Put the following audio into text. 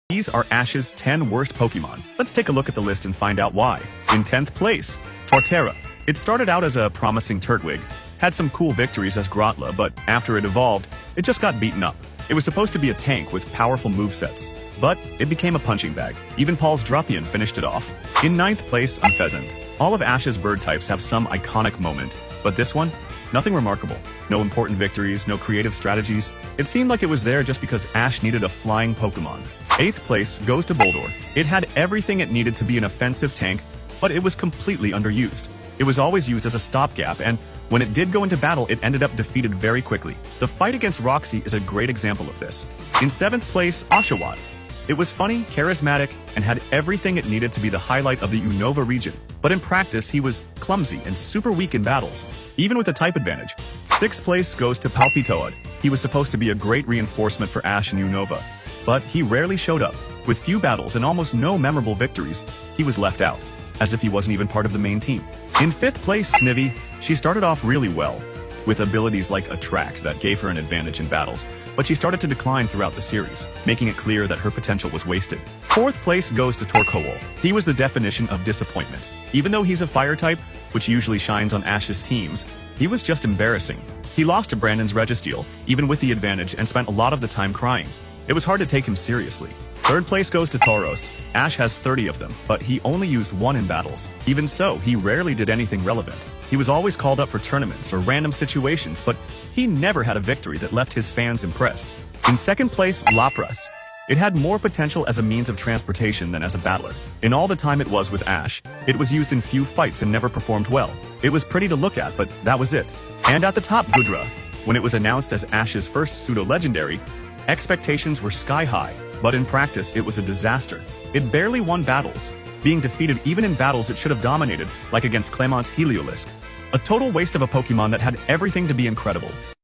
These are Ash's 10 worst Pokemon. Let's take a look at the list and find out why. In 10th place, Torterra. It started out as a promising Turtwig, had some cool victories as Grotla, but after it evolved, it just got beaten up. It was supposed to be a tank with powerful movesets, but it became a punching bag. Even Paul's Drapion finished it off. In 9th place, Unfezant. All of Ash's bird types have some iconic moment, but this one? Nothing remarkable. No important victories, no creative strategies. It seemed like it was there just because Ash needed a flying Pokemon. 8th place goes to Boldore. It had everything it needed to be an offensive tank, but it was completely underused. It was always used as a stopgap, and when it did go into battle, it ended up defeated very quickly. The fight against Roxy is a great example of this. In 7th place, Oshawott. It was funny, charismatic, and had everything it needed to be the highlight of the Unova region. But in practice, he was clumsy and super weak in battles, even with a type advantage. 6th place goes to Palpitoad. He was supposed to be a great reinforcement for Ash and Unova, but he rarely showed up. With few battles and almost no memorable victories, he was left out, as if he wasn't even part of the main team. In 5th place, Snivy. She started off really well, with abilities like Attract that gave her an advantage in battles, but she started to decline throughout the series, making it clear that her potential was wasted. 4th place goes to Torkoal. He was the definition of disappointment. Even though he's a fire type, which usually shines on Ash's teams, he was just embarrassing. He lost to Brandon's Registeel, even with the advantage, and spent a lot of the time crying. It was hard to take him seriously. 3rd place goes to Tauros. Ash has 30 of them, but he only used one in battles. Even so, he rarely did anything relevant. He was always called up for tournaments or random situations, but he never had a victory that left his fans impressed. In 2nd place, Lapras. It had more potential as a means of transportation than as a battler. In all the time it was with Ash, it was used in few fights and never performed well. It was pretty to look at, but that was it. And at the top, Goodra. When it was announced as Ash's first pseudo-legendary, expectations were sky high, but in practice it was a disaster. It barely won battles, being defeated even in battles it should have dominated, like against Clemont's Heliolisk. A total waste of a Pokemon that had everything to be incredible.